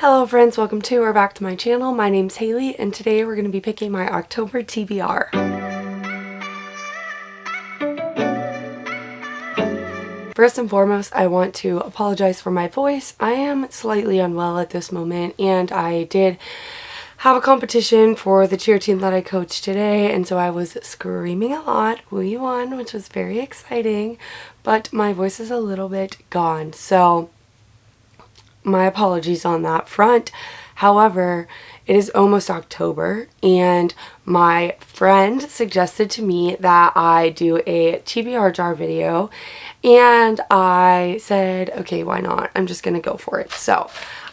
Hello friends, welcome to or back to my channel. My name's Haley and today we're going to be picking my October TBR. First and foremost, I want to apologize for my voice. I am slightly unwell at this moment and I did have a competition for the cheer team that I coached today, and so I was screaming a lot. We won, which was very exciting, but my voice is a little bit gone, so my apologies on that front. However, it is almost October and my friend suggested to me that I do a TBR jar video, and I said, okay, why not? I'm just gonna go for it. So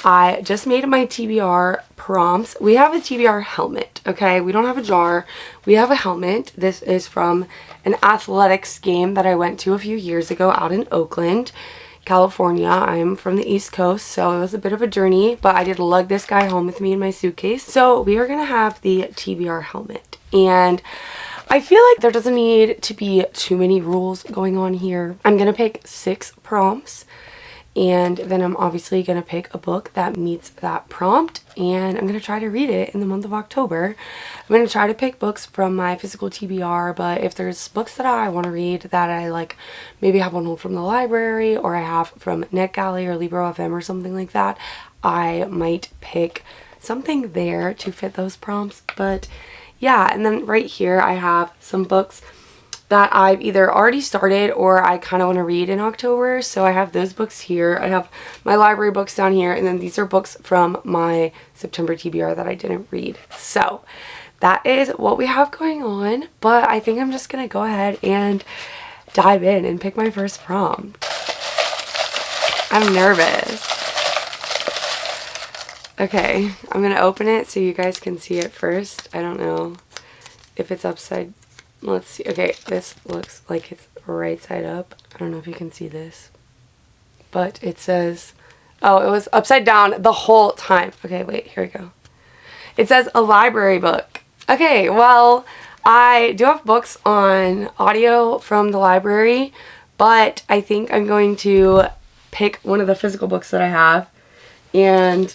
I just made my TBR prompts. We have a TBR helmet, okay? We don't have a jar. We have a helmet. This is from an athletics game that I went to a few years ago out in Oakland, California. I'm from the East Coast, so it was a bit of a journey, but I did lug this guy home with me in my suitcase. So we are gonna have the TBR helmet, and I feel like there doesn't need to be too many rules going on here. I'm gonna pick 6 prompts, and then I'm obviously gonna pick a book that meets that prompt, and I'm gonna try to read it in the month of October. I'm gonna try to pick books from my physical TBR, but if there's books that I want to read that I like, maybe have one home from the library, or I have from NetGalley or Libro.fm or something like that, I might pick something there to fit those prompts. But yeah, and then right here I have some books that I've either already started or I kind of want to read in October. So I have those books here. I have my library books down here, and then these are books from my September TBR that I didn't read. So that is what we have going on, but I think I'm just going to go ahead and dive in and pick my first prompt. I'm nervous. Okay, I'm going to open it so you guys can see it first. I don't know if it's upside. Let's see. Okay, this looks like it's right side up. I don't know if you can see this, but it says, oh, it was upside down the whole time. Okay, wait, here we go. It says a library book. Okay, well, I do have books on audio from the library, but I think I'm going to pick one of the physical books that I have, and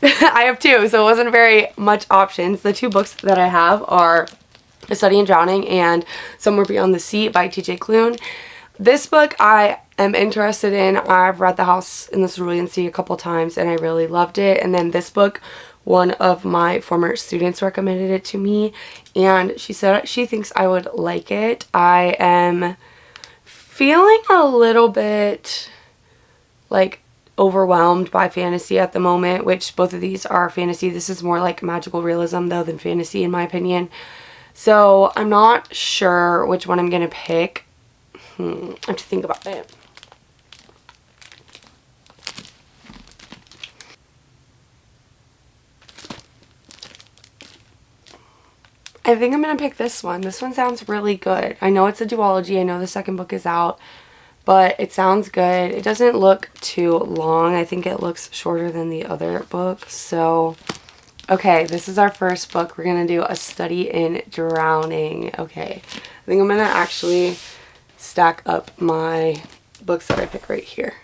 I have 2, so it wasn't very much options. The 2 books that I have are A Study in Drowning and Somewhere Beyond the Sea by T.J. Klune. This book I am interested in. I've read The House in the Cerulean Sea a couple times and I really loved it. And then this book, one of my former students recommended it to me and she said she thinks I would like it. I am feeling a little bit like overwhelmed by fantasy at the moment, which both of these are fantasy. This is more like magical realism though than fantasy in my opinion. So I'm not sure which one I'm going to pick. I have to think about it. I think I'm going to pick this one. This one sounds really good. I know it's a duology. I know the second book is out, but it sounds good. It doesn't look too long. I think it looks shorter than the other book. So okay, this is our first book. We're going to do A Study in Drowning. Okay, I think I'm going to actually stack up my books that I pick right here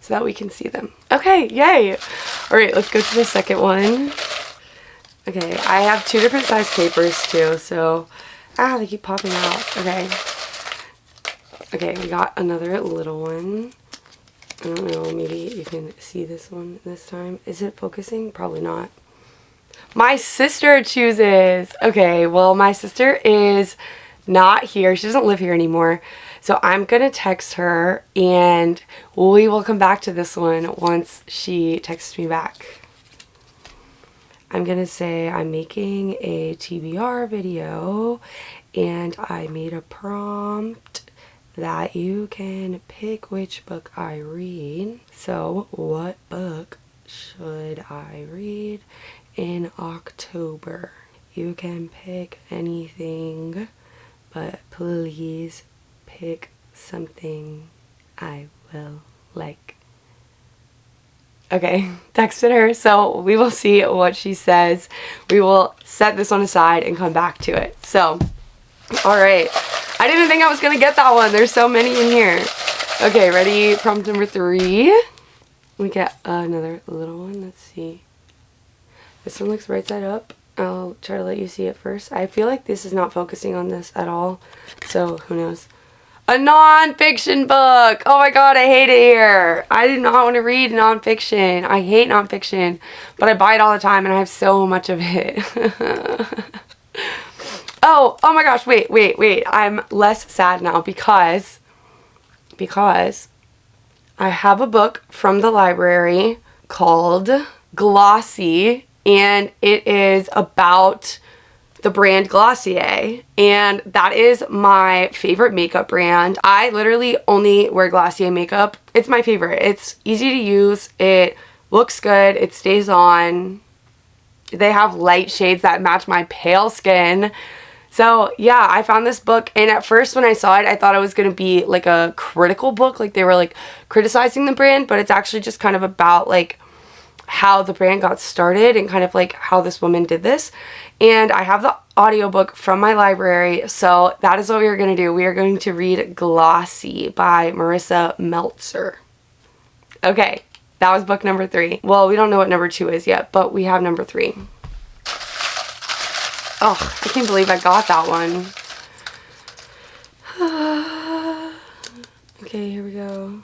so that we can see them. Okay, yay! All right, let's go to the second one. Okay, I have 2 different size papers too, so they keep popping out. Okay. Okay, we got another little one. I don't know, maybe you can see this one this time. Is it focusing? Probably not. My sister chooses. Okay, well, my sister is not here. She doesn't live here anymore. So I'm going to text her and we will come back to this one once she texts me back. I'm going to say I'm making a TBR video and I made a prompt that you can pick which book I read. So what book should I read in October? You can pick anything, but please pick something I will like. Okay, texted her, so we will see what she says. We will set this one aside and come back to it. So, alright. I didn't think I was going to get that one. There's so many in here. Okay, ready? Prompt number 3. We get another little one. Let's see. This one looks right side up. I'll try to let you see it first. I feel like this is not focusing on this at all, so who knows. A non-fiction book! Oh my god, I hate it here. I do not want to read non-fiction. I hate non-fiction, but I buy it all the time and I have so much of it. Oh my gosh, wait. I'm less sad now because I have a book from the library called Glossy, and it is about the brand Glossier, and that is my favorite makeup brand. I literally only wear Glossier makeup. It's my favorite. It's easy to use. It looks good. It stays on. They have light shades that match my pale skin. So yeah, I found this book, and at first when I saw it, I thought it was going to be like a critical book, like they were like criticizing the brand, but it's actually just kind of about like how the brand got started and kind of like how this woman did this. And I have the audiobook from my library, so that is what we are going to do. We are going to read Glossy by Marissa Meltzer. Okay, that was book number 3. Well, we don't know what number 2 is yet, but we have number 3. Oh, I can't believe I got that one. Okay, here we go.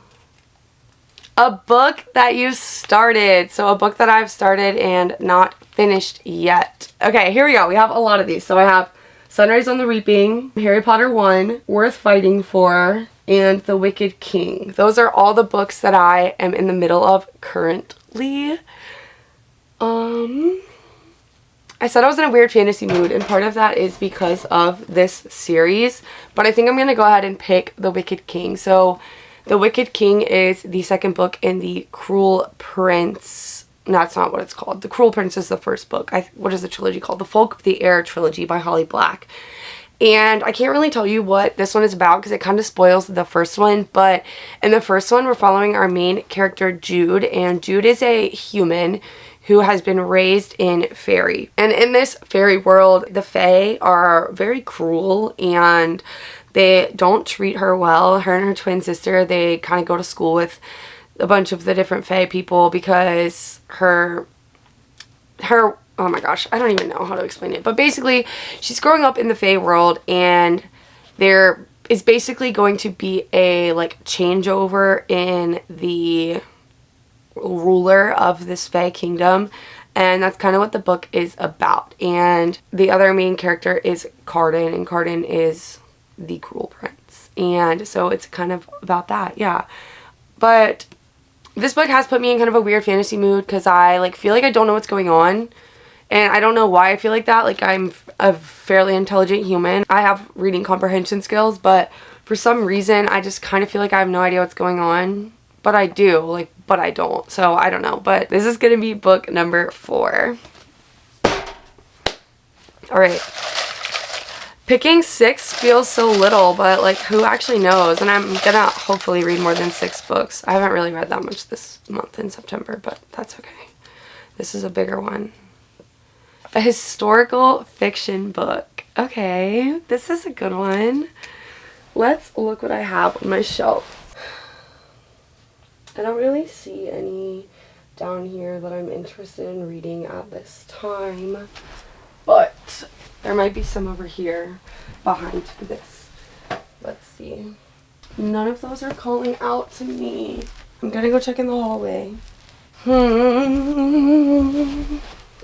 A book that you started. So a book that I've started and not finished yet. Okay, here we go. We have a lot of these. So I have Sunrise on the Reaping, Harry Potter 1, Worth Fighting For, and The Wicked King. Those are all the books that I am in the middle of currently. I said I was in a weird fantasy mood, and part of that is because of this series, but I think I'm going to go ahead and pick The Wicked King. So The Wicked King is the second book in the Cruel Prince. No, that's not what it's called. The Cruel Prince is the first book. What is the trilogy called? The Folk of the Air trilogy by Holly Black. And I can't really tell you what this one is about because it kind of spoils the first one. But in the first one, we're following our main character, Jude. And Jude is a human who has been raised in fairy. And in this fairy world, the fae are very cruel and they don't treat her well. Her and her twin sister, they kind of go to school with a bunch of the different fae people because her oh my gosh, I don't even know how to explain it. But basically, she's growing up in the fae world, and there is basically going to be a like changeover in the ruler of this fae kingdom, and that's kind of what the book is about. And the other main character is Cardan, and Cardan is the Cruel Prince, and so it's kind of about that, yeah. But this book has put me in kind of a weird fantasy mood because I like feel like I don't know what's going on, and I don't know why I feel like that. Like, I'm a fairly intelligent human. I have reading comprehension skills, but for some reason I just kind of feel like I have no idea what's going on. But I do, like, but I don't. So I don't know. But this is going to be book number 4. Alright. Picking 6 feels so little, but like, who actually knows? And I'm going to hopefully read more than 6 books. I haven't really read that much this month in September, but that's okay. This is a bigger one. A historical fiction book. Okay, this is a good one. Let's look what I have on my shelf. I don't really see any down here that I'm interested in reading at this time, but there might be some over here behind this. Let's see. None of those are calling out to me. I'm gonna go check in the hallway.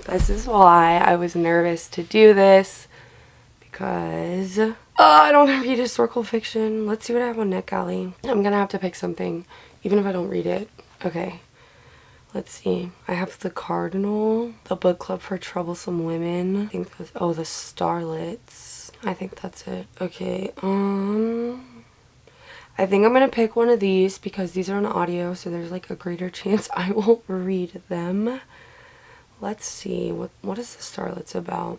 This is why I was nervous to do this, because I don't read historical fiction. Let's see what I have on NetGalley. I'm gonna have to pick something, even if I don't read it. Okay, let's see. I have The Cardinal, The Book Club for Troublesome Women. I think that's, oh, The Starlets. I think that's it. Okay, I think I'm gonna pick one of these because these are on audio, so there's like a greater chance I won't read them. Let's see, what is The Starlets about?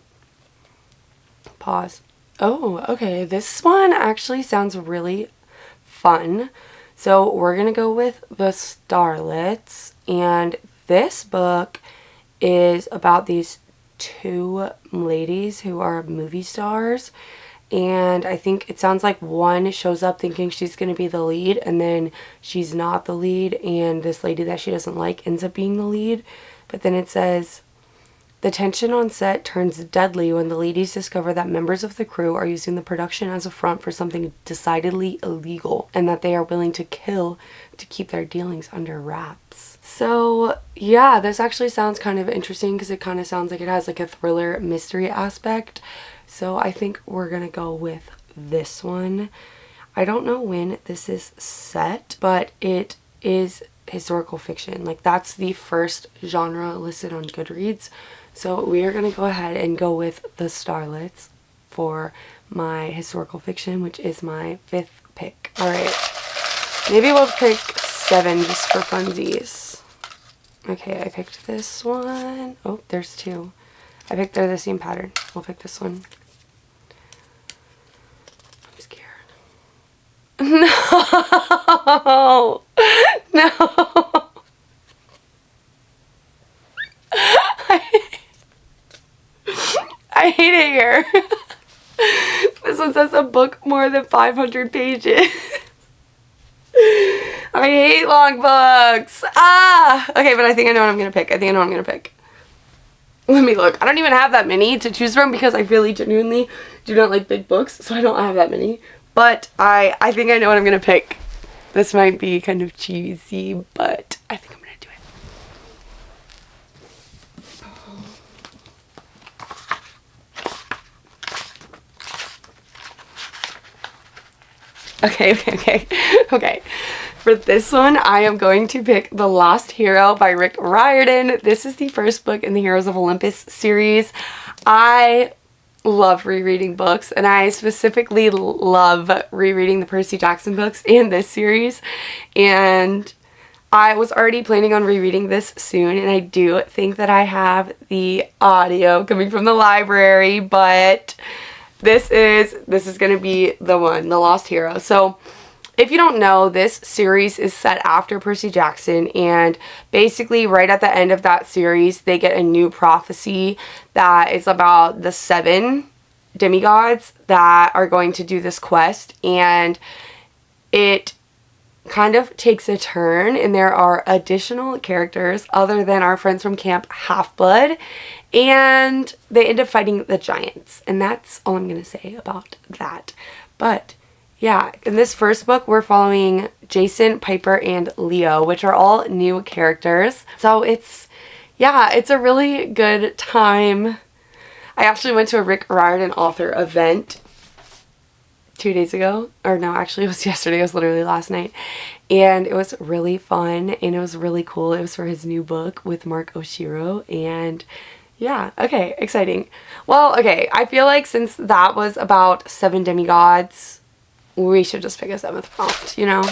Pause. Oh, okay, this one actually sounds really fun. So we're gonna go with The Starlets, and this book is about these 2 ladies who are movie stars, and I think it sounds like one shows up thinking she's going to be the lead, and then she's not the lead, and this lady that she doesn't like ends up being the lead. But then it says, the tension on set turns deadly when the ladies discover that members of the crew are using the production as a front for something decidedly illegal, and that they are willing to kill to keep their dealings under wraps. So yeah, this actually sounds kind of interesting because it kind of sounds like it has like a thriller mystery aspect. So I think we're gonna go with this one. I don't know when this is set, but it is historical fiction. Like, that's the first genre listed on Goodreads. So we are going to go ahead and go with The Starlets for my historical fiction, which is my 5th pick. Alright, maybe we'll pick 7 just for funsies. Okay, I picked this one. Oh, there's 2. They're the same pattern. We'll pick this one. I'm scared. No! No! I hate it here. This one says a book more than 500 pages. I hate long books. Okay, but I think I know what I'm gonna pick. Let me look. I don't even have that many to choose from because I really genuinely do not like big books, so I don't have that many. But I think I know what I'm gonna pick. This might be kind of cheesy, but I think I'm gonna do it. Okay. For this one, I am going to pick The Lost Hero by Rick Riordan. This is the first book in the Heroes of Olympus series. I love rereading books, and I specifically love rereading the Percy Jackson books in this series, and I was already planning on rereading this soon, and I do think that I have the audio coming from the library, but this is going to be the one, The Lost Hero. So if you don't know, this series is set after Percy Jackson, and basically right at the end of that series, they get a new prophecy that is about the 7 demigods that are going to do this quest, and it kind of takes a turn, and there are additional characters other than our friends from Camp Half-Blood, and they end up fighting the giants, and that's all I'm going to say about that. But yeah, in this first book, we're following Jason, Piper, and Leo, which are all new characters. So it's a really good time. I actually went to a Rick Riordan author event 2 days ago. Or no, actually it was yesterday. It was literally last night. And it was really fun, and it was really cool. It was for his new book with Mark Oshiro, and yeah, okay, exciting. Well, okay, I feel like since that was about 7 demigods, we should just pick a 7th prompt, you know?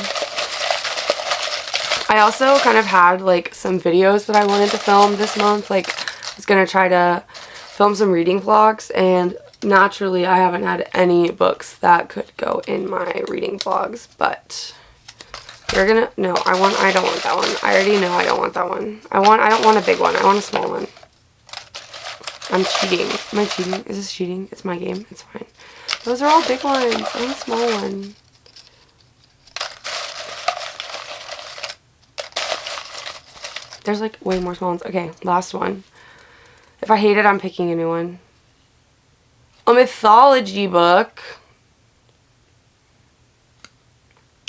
I also kind of had like some videos that I wanted to film this month. Like, I was gonna try to film some reading vlogs, and naturally I haven't had any books that could go in my reading vlogs, but I don't want that one. I already know I don't want that one. I don't want a big one. I want a small one. I'm cheating. Am I cheating? Is this cheating? It's my game. It's fine. Those are all big ones. I want a small one. There's like way more small ones. Okay, last one. If I hate it, I'm picking a new one. A mythology book.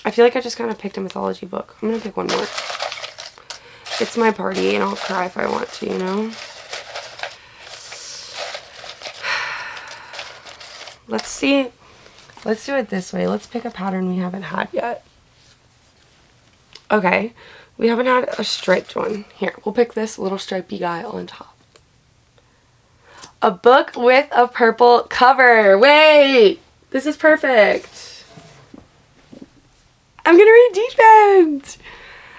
I feel like I just kind of picked a mythology book. I'm gonna pick one more. It's my party, and I'll cry if I want to, you know? Let's see. Let's do it this way. Let's pick a pattern we haven't had yet. Okay. We haven't had a striped one. Here, we'll pick this little stripey guy on top. A book with a purple cover. Wait! This is perfect. I'm gonna read Defense!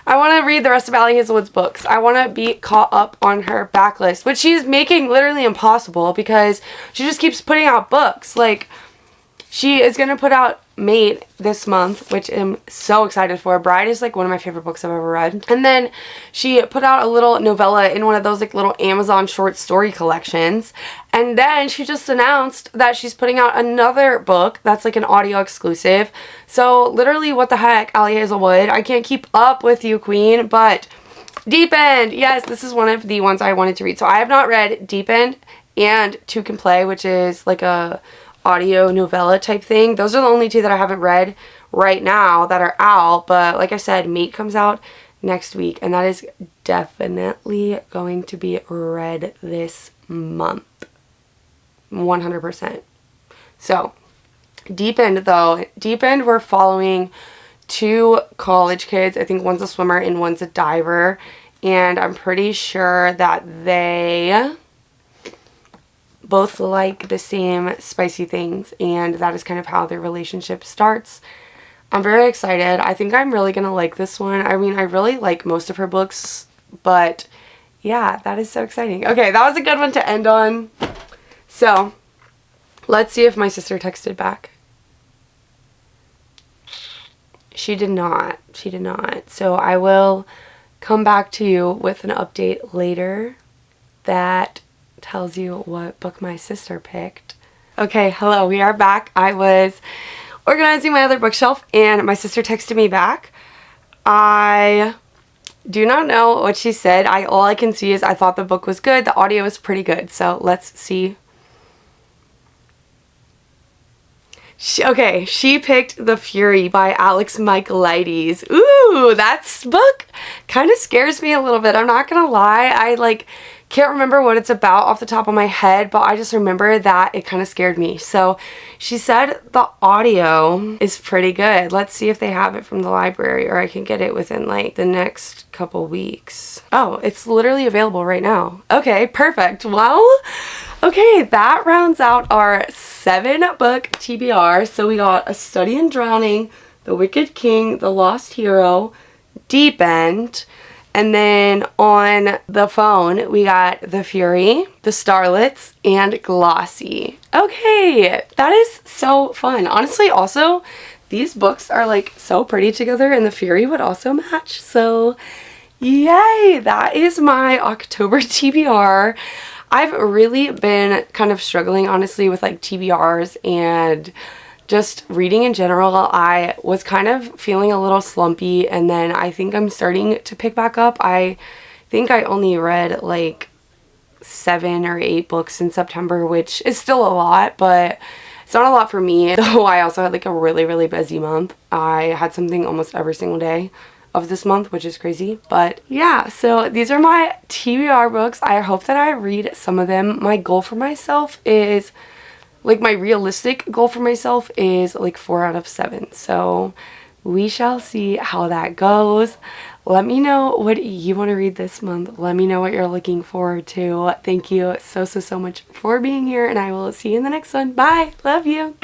I want to read the rest of Allie Hazelwood's books. I want to be caught up on her backlist, which she's making literally impossible because she just keeps putting out books. Like, she is going to put out Mate this month, which I'm so excited for. Bride is like one of my favorite books I've ever read. And then she put out a little novella in one of those like little Amazon short story collections. And then she just announced that she's putting out another book that's like an audio exclusive. So literally, what the heck, Allie Hazelwood? I can't keep up with you, queen. But Deep End, yes, this is one of the ones I wanted to read. So I have not read Deep End and Two Can Play, which is like a audio novella type thing. Those are the only two that I haven't read right now that are out. But like I said, Mate comes out next week, and that is definitely going to be read this month. 100%. So Deep End, though, Deep End, we're following two college kids. I think one's a swimmer and one's a diver, and I'm pretty sure that they both like the same spicy things, and that is kind of how their relationship starts. I'm very excited. I think I'm really gonna like this one. I mean, I really like most of her books, but yeah, that is so exciting. Okay, that was a good one to end on. So let's see if my sister texted back. She did not. She did not. So I will come back to you with an update later that tells you what book my sister picked. Okay, hello, we are back. I was organizing my other bookshelf and my sister texted me back. I do not know what she said. All I can see is I thought the book was good. The audio was pretty good. So let's see. She picked The Fury by Alex Michaelides. Ooh, that book kind of scares me a little bit. I'm not gonna lie. I can't remember what it's about off the top of my head, but I just remember that it kind of scared me. So she said the audio is pretty good. Let's see if they have it from the library, or I can get it within like the next couple weeks. Oh, it's literally available right now. Okay, perfect. Well, okay, that rounds out our 7-book TBR. So we got A Study in Drowning, The Wicked King, The Lost Hero, Deep End, and then on the phone we got The Fury, The Starlets, and Glossy. Okay, that is so fun. Honestly, also, these books are like so pretty together, and The Fury would also match. So yay, that is my October TBR. I've really been kind of struggling, honestly, with like TBRs and just reading in general. I was kind of feeling a little slumpy, and then I think I'm starting to pick back up. I think I only read like 7 or 8 books in September, which is still a lot, but it's not a lot for me. Though I also had like a really, really busy month. I had something almost every single day of this month, which is crazy. But yeah, so these are my TBR books. I hope that I read some of them. My goal for myself is, like, my realistic goal for myself is like 4 out of 7. So we shall see how that goes. Let me know what you want to read this month. Let me know what you're looking forward to. Thank you so much for being here, and I will see you in the next one. Bye. Love you.